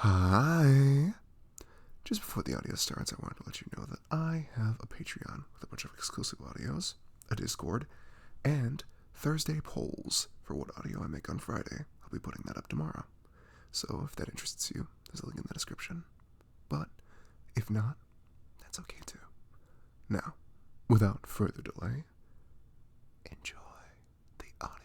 Hi. Just before the audio starts, I wanted to let you know that I have a Patreon with a bunch of exclusive audios, a Discord, and Thursday polls for what audio I make on Friday. I'll be putting that up tomorrow. So if that interests you, there's a link in the description. But if not, that's okay too. Now, without further delay, enjoy the audio.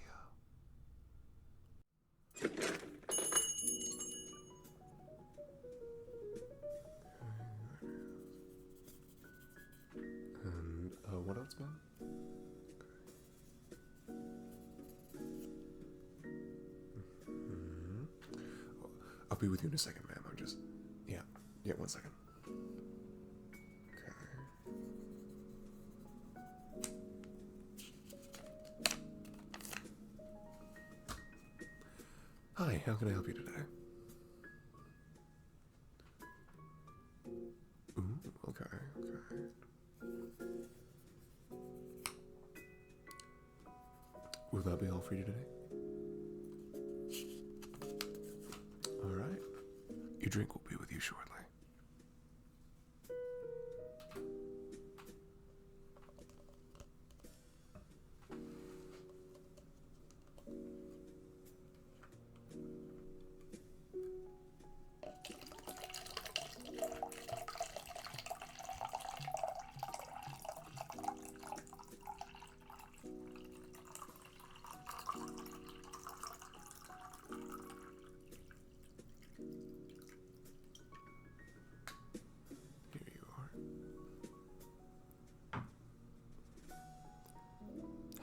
And what else, man? I'll be with you in a second, ma'am. I'm just... Yeah, 1 second. Okay. Hi, how can I help you today? Ooh, okay. Will that be all for you today? Alright. Your drink will be with you shortly. Here you are.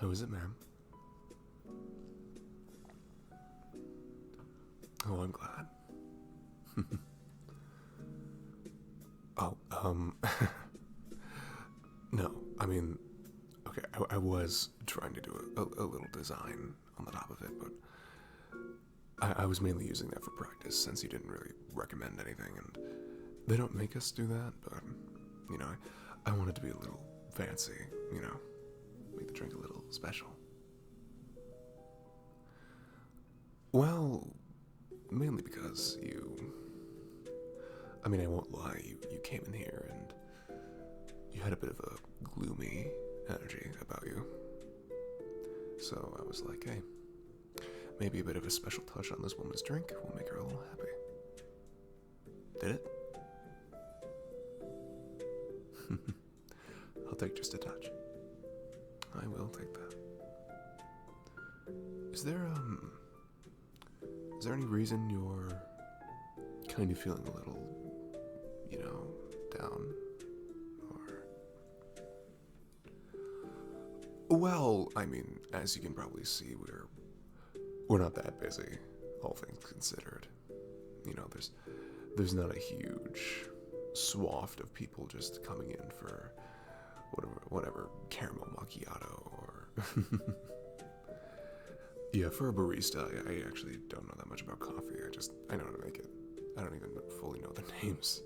How is it, ma'am? Oh, I'm glad. Oh, no, I mean, okay, I was trying to do a little design on the top of it, but I was mainly using that for practice since you didn't really recommend anything, and they don't make us do that, but, you know, I wanted to be a little fancy, you know, make the drink a little special. Well, mainly because I mean, I won't lie, you came in here and you had a bit of a gloomy energy about you. So I was like, hey, maybe a bit of a special touch on this woman's drink will make her a little happy. Did it? I'll take just a touch. I will take that. Is there any reason you're kind of feeling a little, you know, down? Or... Well, I mean, as you can probably see, we're not that busy, all things considered. You know, there's not a huge swath of people just coming in for whatever caramel macchiato or yeah, for a barista, I actually don't know that much about coffee. I know how to make it. I don't even fully know the names.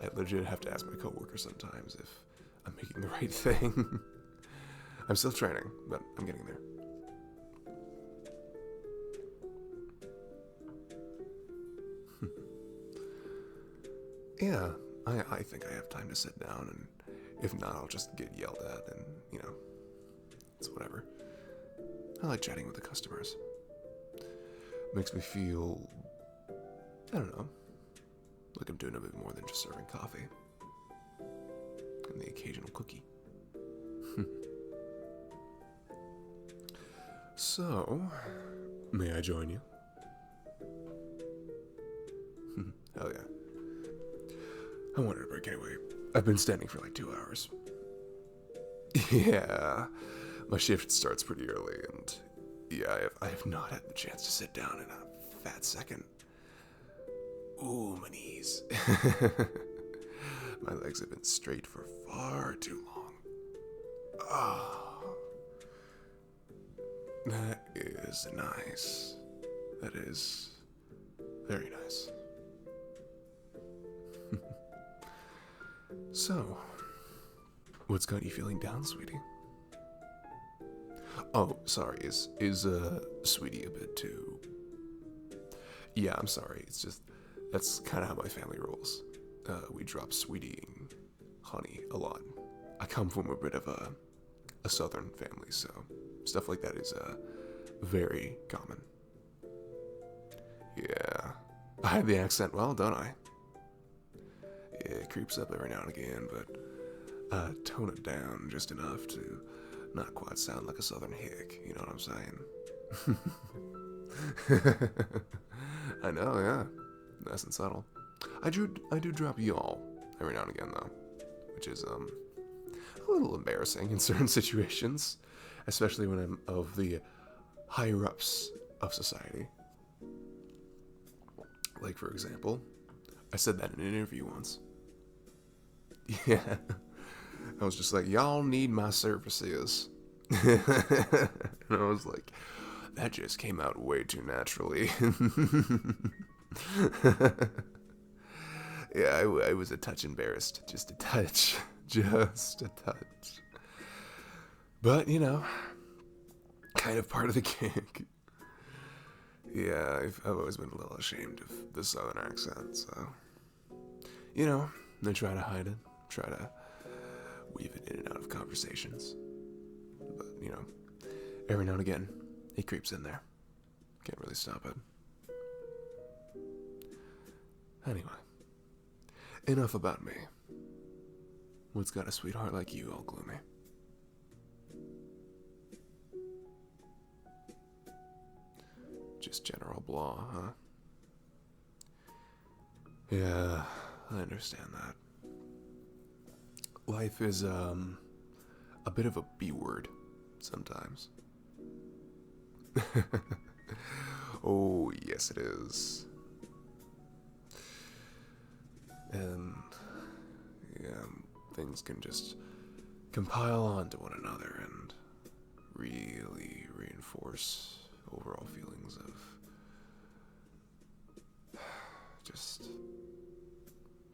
I legit have to ask my coworkers sometimes if I'm making the right thing. I'm still training, but I'm getting there. Yeah, I think I have time to sit down, and if not, I'll just get yelled at, and, you know, it's whatever. I like chatting with the customers. Makes me feel, I don't know, like I'm doing a bit more than just serving coffee. And the occasional cookie. So, may I join you? Hell yeah. I wanted a break anyway. I've been standing for like 2 hours. Yeah, my shift starts pretty early, and yeah, I have not had the chance to sit down in a fat second. Ooh, my knees. My legs have been straight for far too long. Oh, that is nice. That is very nice. So, what's got you feeling down, sweetie? Oh, sorry, is Sweetie a bit too... Yeah, I'm sorry, it's just, That's kind of how my family rolls. We drop sweetie and honey a lot. I come from a bit of a southern family, so stuff like that is very common. Yeah, I have the accent well, don't I? Yeah, it creeps up every now and again, but I tone it down just enough to not quite sound like a southern hick, you know what I'm saying? I know, yeah. Nice and subtle. I do drop y'all every now and again, though, which is a little embarrassing in certain situations, especially when I'm of the higher ups of society. Like, for example, I said that in an interview once. Yeah, I was just like, y'all need my services. And I was like, that just came out way too naturally. Yeah, I was a touch embarrassed. Just a touch. Just a touch. But, kind of part of the gig. Yeah, I've always been a little ashamed of the southern accent, so... I try to hide it. Try to weave it in and out of conversations. But, every now and again, it creeps in there. Can't really stop it. Anyway, enough about me. What's got a sweetheart like you all gloomy? Just general blah, huh? Yeah, I understand that. Life is, a bit of a B word sometimes. Oh, yes it is. And, yeah, things can just compile onto one another and really reinforce overall feelings of just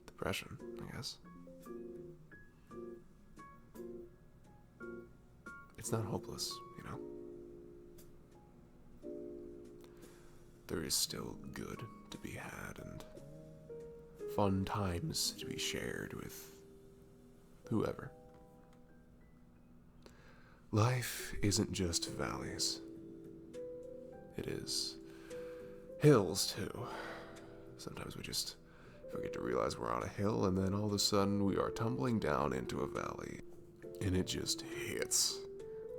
depression, I guess. It's not hopeless, There is still good to be had and fun times to be shared with whoever. Life isn't just valleys. It is hills, too. Sometimes we just forget to realize we're on a hill, and then all of a sudden we are tumbling down into a valley. And it just hits,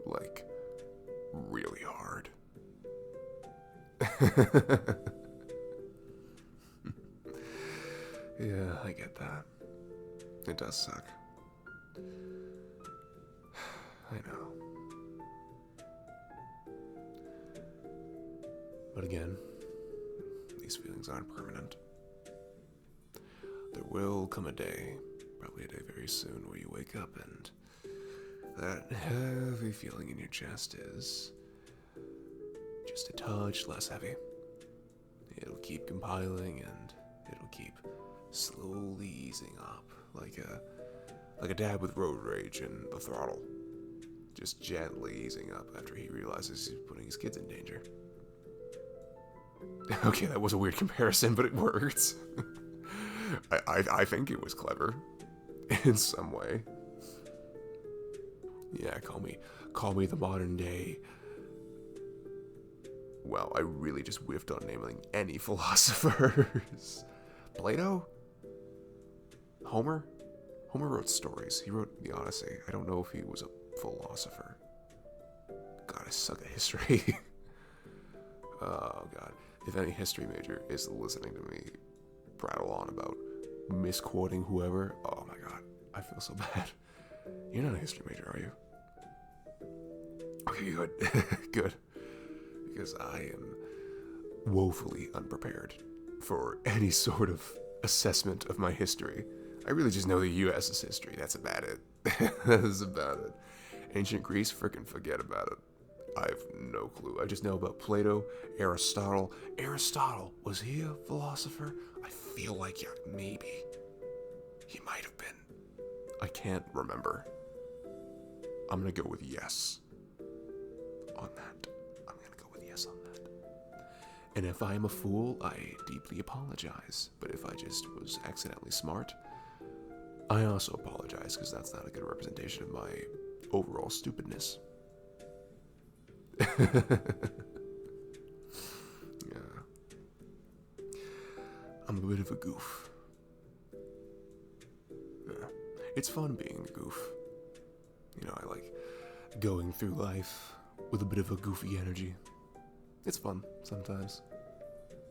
like, really hard. Yeah, I get that. It does suck. I know. But again, these feelings aren't permanent. There will come a day, probably a day very soon, where you wake up and that heavy feeling in your chest is just a touch less heavy. It'll keep compiling and it'll keep slowly easing up, like a dad with road rage and the throttle, just gently easing up after he realizes he's putting his kids in danger. Okay, that was a weird comparison, but it worked. I think it was clever in some way. Yeah, call me the modern day. Well, I really just whiffed on naming any philosophers. Plato? Homer? Homer wrote stories. He wrote the Odyssey. I don't know if he was a philosopher. God, I suck at history. Oh, God. If any history major is listening to me prattle on about misquoting whoever, oh my God, I feel so bad. You're not a history major, are you? Okay, good. Good. Because I am woefully unprepared for any sort of assessment of my history. I really just know the U.S.'s history. That's about it. That is about it. Ancient Greece, frickin' forget about it. I have no clue. I just know about Plato, Aristotle. Aristotle, was he a philosopher? I feel like, yeah, maybe. He might have been. I can't remember. I'm gonna go with yes on that. I'm gonna go with yes on that. And if I am a fool, I deeply apologize. But if I just was accidentally smart, I also apologize, because that's not a good representation of my overall stupidness. Yeah. I'm a bit of a goof. Yeah. It's fun being a goof. You know, I like going through life with a bit of a goofy energy. It's fun sometimes.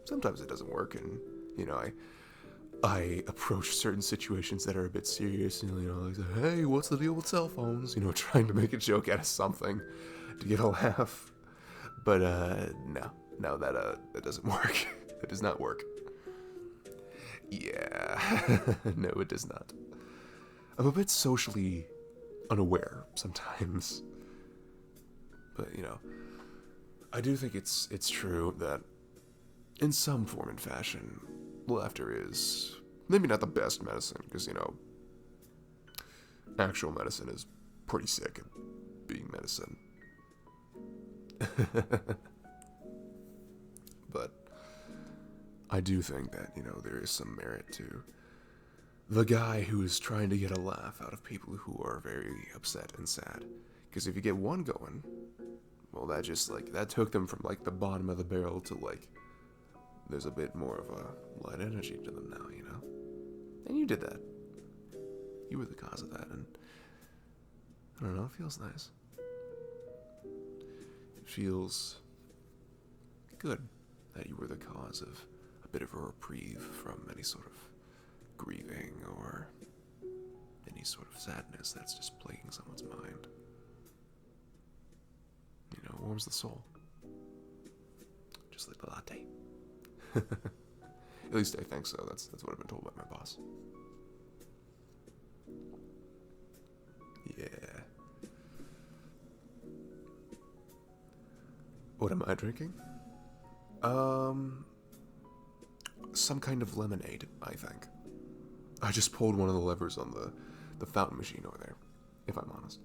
Sometimes it doesn't work, and you know, I approach certain situations that are a bit serious, and you know, like, hey, what's the deal with cell phones? You know, trying to make a joke out of something to get a laugh. But no, that doesn't work. It does not work. Yeah, no, it does not. I'm a bit socially unaware sometimes, but you know, I do think it's true that in some form and fashion, laughter is maybe not the best medicine, because you know, actual medicine is pretty sick at being medicine. But I do think that, you know, there is some merit to the guy who is trying to get a laugh out of people who are very upset and sad. Because if you get one going, well, that just, like, that took them from, like, the bottom of the barrel to, like, there's a bit more of a light energy to them now, you know? And you did that. You were the cause of that, and I don't know, it feels nice. It feels good that you were the cause of a bit of a reprieve from any sort of grieving or any sort of sadness that's just plaguing someone's mind. You know, warms the soul. Just like the latte. At least I think so. That's what I've been told by my boss. Yeah. What am I drinking? Some kind of lemonade, I think. I just pulled one of the levers on the fountain machine over there, if I'm honest.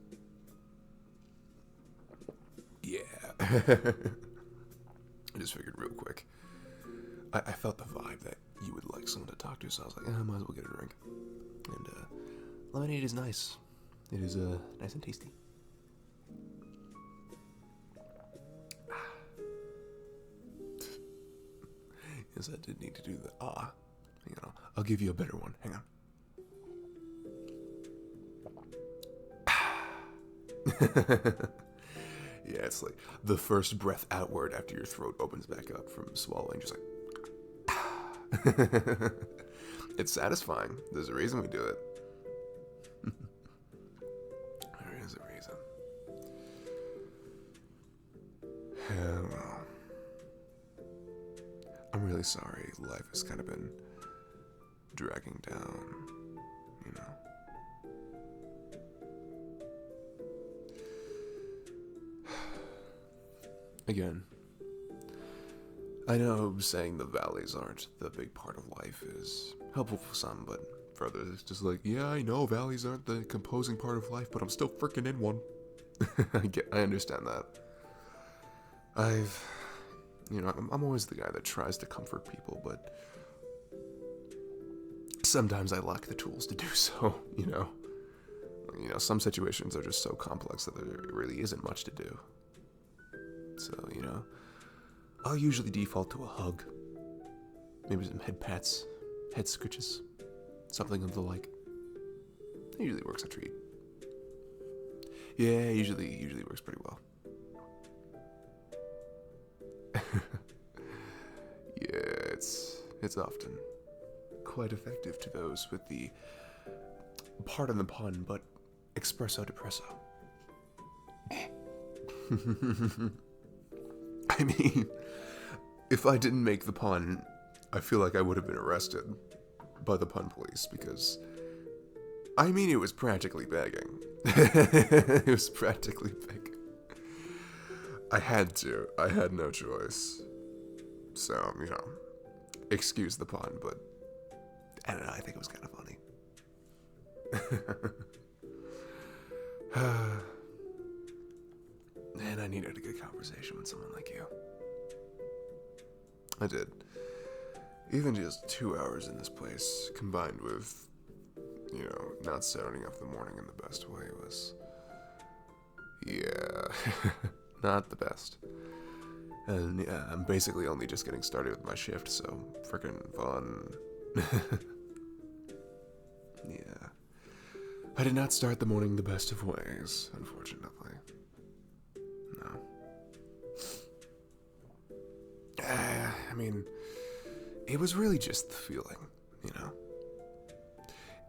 Yeah. I just figured real quick. I felt the vibe that you would like someone to talk to, so I was like, I might as well get a drink. And lemonade is nice. It is nice and tasty. Yes, I did need to do the Hang on, I'll give you a better one. Hang on. Yeah, it's like the first breath outward after your throat opens back up from swallowing, just like. It's satisfying. There's a reason we do it. There is a reason. Well, I'm really sorry. Life has kind of been dragging down, you know. Again, I know saying the valleys aren't the big part of life is helpful for some, but for others it's just like, yeah, I know valleys aren't the composing part of life, but I'm still freaking in one. I understand that. I'm always the guy that tries to comfort people, but sometimes I lack the tools to do so, you know. You know, some situations are just so complex that there really isn't much to do. So, you know, I'll usually default to a hug. Maybe some head pats, head scritches, something of the like. It usually works a treat. Yeah, usually works pretty well. Yeah, it's often quite effective to those with the, pardon the pun, but espresso depresso. I mean, if I didn't make the pun, I feel like I would have been arrested by the pun police, because, I mean, it was practically begging. It was practically begging. I had to. I had no choice. So, you know, excuse the pun, but I don't know, I think it was kind of funny. Man, I needed a good conversation with someone like you. I did. Even just 2 hours in this place, combined with, not starting off the morning in the best way was, yeah, not the best. And yeah, I'm basically only just getting started with my shift, so freaking fun. Yeah. I did not start the morning the best of ways, unfortunately. No. I mean, it was really just the feeling,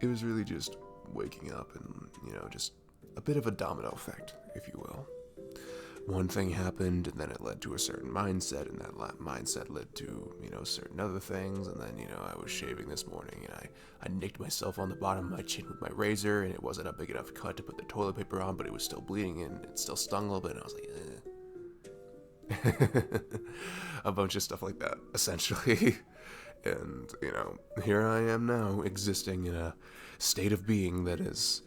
It was really just waking up and, just a bit of a domino effect, if you will. One thing happened, and then it led to a certain mindset, and that mindset led to, certain other things, and then, I was shaving this morning, and I nicked myself on the bottom of my chin with my razor, and it wasn't a big enough cut to put the toilet paper on, but it was still bleeding, and it still stung a little bit, and I was like, a bunch of stuff like that, essentially. And, here I am now, existing in a state of being that is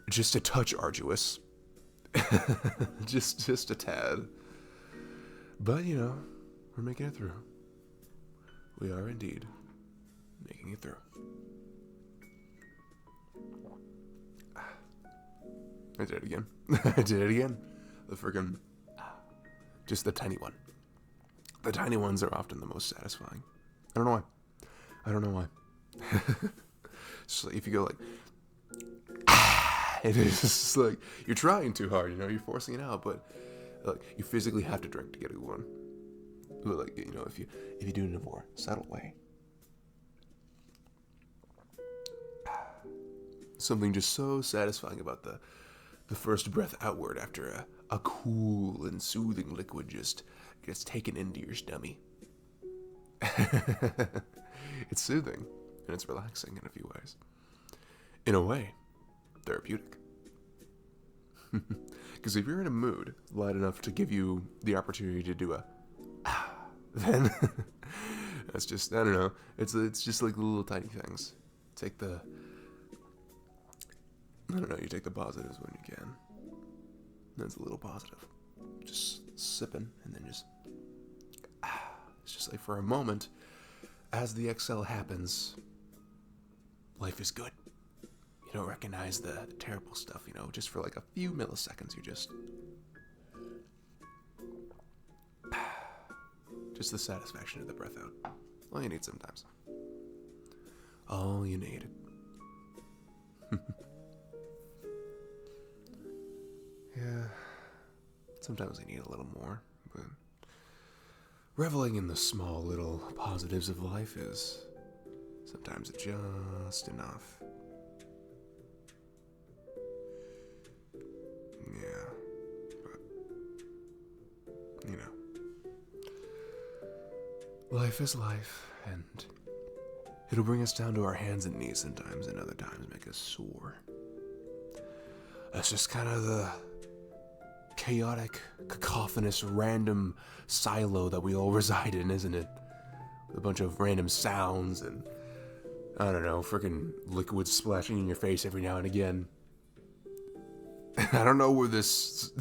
just a touch arduous. just a tad. But, we're making it through. We are indeed making it through. I did it again. I did it again. The friggin'... Just the tiny one. The tiny ones are often the most satisfying. I don't know why. So if you go like... It is just like, you're trying too hard, you're forcing it out, but like, you physically have to drink to get a good one. But like, if you do it in a more subtle way. Something just so satisfying about the first breath outward after a cool and soothing liquid just gets taken into your stomach. It's soothing, and it's relaxing in a few ways. In a way, therapeutic. Because if you're in a mood light enough to give you the opportunity to do then that's just, I don't know, it's just like the little tiny things. You take the positives when you can. That's a little positive. Just sipping, and then just it's just like for a moment, as the exhale happens, life is good. You don't recognize the terrible stuff, just for like a few milliseconds, you just the satisfaction of the breath out. All you need sometimes. All you need. Yeah, sometimes you need a little more, but reveling in the small little positives of life is sometimes just enough. Yeah, but, life is life, and it'll bring us down to our hands and knees sometimes, and other times make us sore. That's just kind of the chaotic, cacophonous, random silo that we all reside in, isn't it? With a bunch of random sounds and, I don't know, freaking liquids splashing in your face every now and again. I don't know where this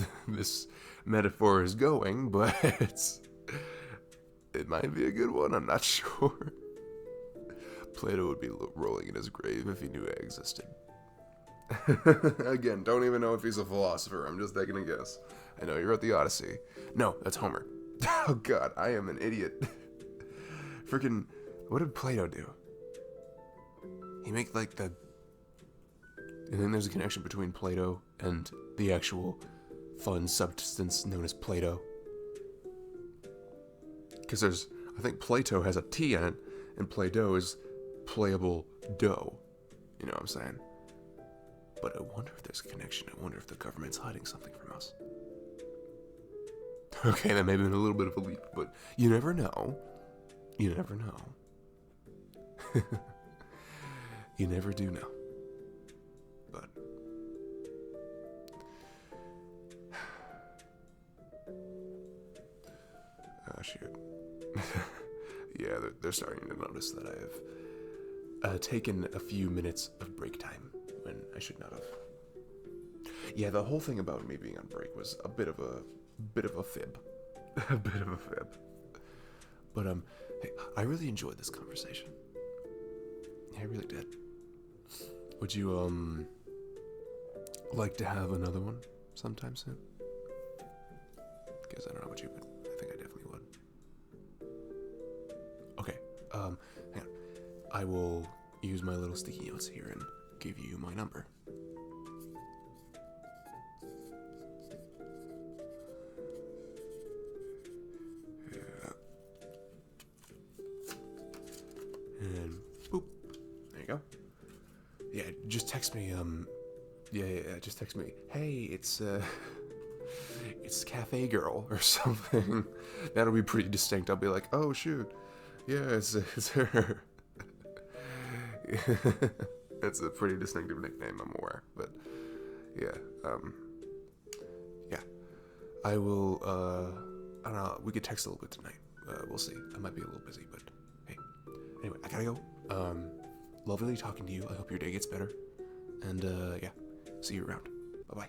metaphor is going, but it might be a good one, I'm not sure. Plato would be rolling in his grave if he knew I existed. Again, don't even know if he's a philosopher, I'm just taking a guess. I know he wrote the Odyssey. No, that's Homer. Oh god, I am an idiot. Freaking, what did Plato do? He make like the... And then there's a connection between Plato and the actual fun substance known as Play-Doh. Because I think Plato has a T in it, and Play-Doh is playable dough. You know what I'm saying? But I wonder if there's a connection. I wonder if the government's hiding something from us. Okay, that may have been a little bit of a leap, but you never know. You never know. You never do know. But... oh, shoot. Yeah, they're starting to notice that I have taken a few minutes of break time when I should not have. Yeah, the whole thing about me being on break was a bit of a fib. A bit of a fib. But hey, I really enjoyed this conversation. Yeah, I really did. Would you like to have another one sometime soon? Because I don't know about you, but I think I definitely would. Okay, hang on. I will use my little sticky notes here and give you my number. And boop. There you go. Yeah, just text me, just text me. Hey, it's Cafe Girl or something. That'll be pretty distinct. I'll be like, oh shoot. Yeah, it's her. That's a pretty distinctive nickname, I'm aware. But yeah, yeah. I will, I don't know, we could text a little bit tonight. We'll see. I might be a little busy, but hey. Anyway, I gotta go. Lovely talking to you. I hope your day gets better. And, yeah, see you around. Bye-bye.